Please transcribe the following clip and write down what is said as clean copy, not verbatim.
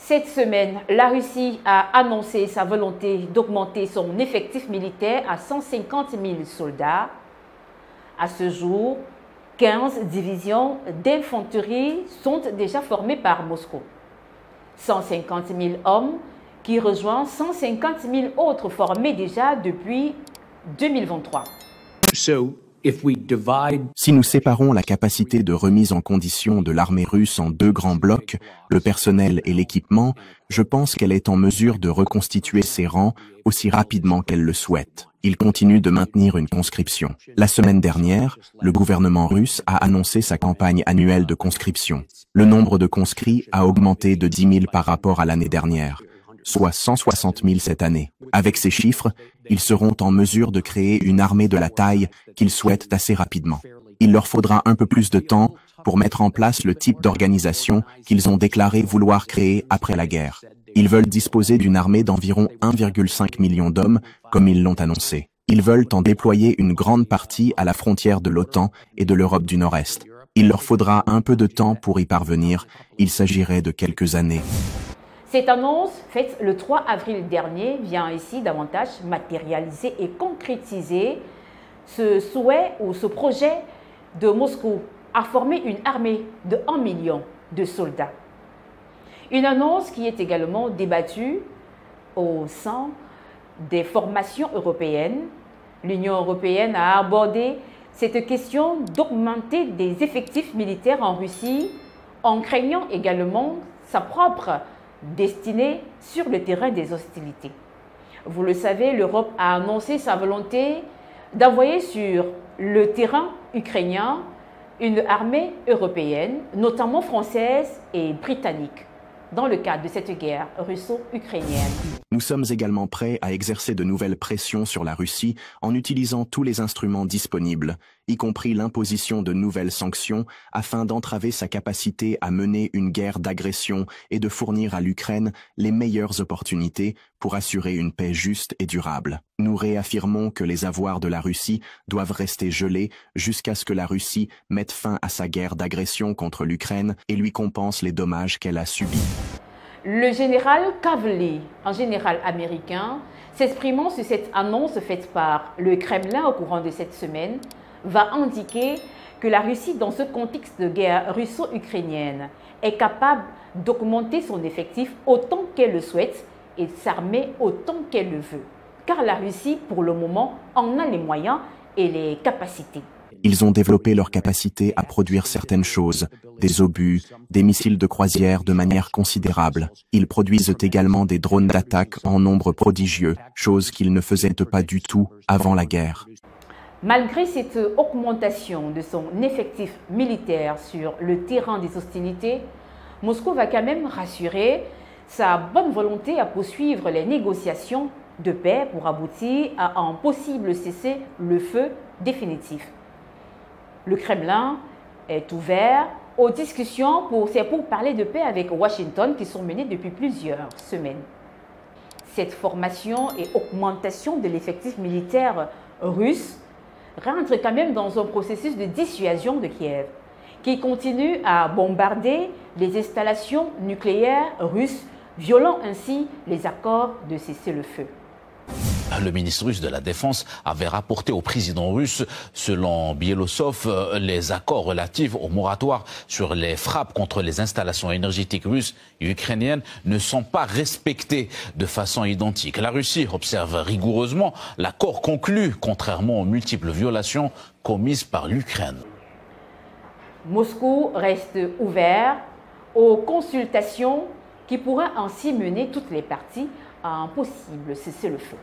Cette semaine, la Russie a annoncé sa volonté d'augmenter son effectif militaire à 150 000 soldats. À ce jour, 15 divisions d'infanterie sont déjà formées par Moscou. 150 000 hommes qui rejoignent 150 000 autres formés déjà depuis 2023. Si nous séparons la capacité de remise en condition de l'armée russe en deux grands blocs, le personnel et l'équipement, je pense qu'elle est en mesure de reconstituer ses rangs aussi rapidement qu'elle le souhaite. Il continue de maintenir une conscription. La semaine dernière, le gouvernement russe a annoncé sa campagne annuelle de conscription. Le nombre de conscrits a augmenté de 10 000 par rapport à l'année dernière, soit 160 000 cette année. Avec ces chiffres, ils seront en mesure de créer une armée de la taille qu'ils souhaitent assez rapidement. Il leur faudra un peu plus de temps pour mettre en place le type d'organisation qu'ils ont déclaré vouloir créer après la guerre. Ils veulent disposer d'une armée d'environ 1,5 million d'hommes, comme ils l'ont annoncé. Ils veulent en déployer une grande partie à la frontière de l'OTAN et de l'Europe du Nord-Est. Il leur faudra un peu de temps pour y parvenir. Il s'agirait de quelques années. Cette annonce, faite le 3 avril dernier, vient ici davantage matérialiser et concrétiser ce souhait ou ce projet de Moscou à former une armée de 1 million de soldats. Une annonce qui est également débattue au sein des formations européennes. L'Union européenne a abordé cette question d'augmenter des effectifs militaires en Russie en craignant également sa propre destinée sur le terrain des hostilités. Vous le savez, l'Europe a annoncé sa volonté d'envoyer sur le terrain ukrainien une armée européenne, notamment française et britannique, dans le cadre de cette guerre russo-ukrainienne. Nous sommes également prêts à exercer de nouvelles pressions sur la Russie en utilisant tous les instruments disponibles, y compris l'imposition de nouvelles sanctions, afin d'entraver sa capacité à mener une guerre d'agression et de fournir à l'Ukraine les meilleures opportunités pour assurer une paix juste et durable. Nous réaffirmons que les avoirs de la Russie doivent rester gelés jusqu'à ce que la Russie mette fin à sa guerre d'agression contre l'Ukraine et lui compense les dommages qu'elle a subis. Le général Kavli, un général américain, s'exprimant sur cette annonce faite par le Kremlin au courant de cette semaine, va indiquer que la Russie, dans ce contexte de guerre russo-ukrainienne, est capable d'augmenter son effectif autant qu'elle le souhaite et de s'armer autant qu'elle le veut. Car la Russie, pour le moment, en a les moyens et les capacités. Ils ont développé leur capacité à produire certaines choses, des obus, des missiles de croisière de manière considérable. Ils produisent également des drones d'attaque en nombre prodigieux, chose qu'ils ne faisaient pas du tout avant la guerre. Malgré cette augmentation de son effectif militaire sur le terrain des hostilités, Moscou va quand même rassurer sa bonne volonté à poursuivre les négociations de paix pour aboutir à un possible cessez-le-feu définitif. Le Kremlin est ouvert aux discussions pour parler de paix avec Washington qui sont menées depuis plusieurs semaines. Cette formation et augmentation de l'effectif militaire russe rentre quand même dans un processus de dissuasion de Kiev qui continue à bombarder les installations nucléaires russes, violant ainsi les accords de cessez-le-feu. Le ministre russe de la Défense avait rapporté au président russe, selon Bielosov, les accords relatifs au moratoire sur les frappes contre les installations énergétiques russes et ukrainiennes ne sont pas respectés de façon identique. La Russie observe rigoureusement l'accord conclu, contrairement aux multiples violations commises par l'Ukraine. Moscou reste ouvert aux consultations qui pourraient ainsi mener toutes les parties à un possible cessez-le-feu.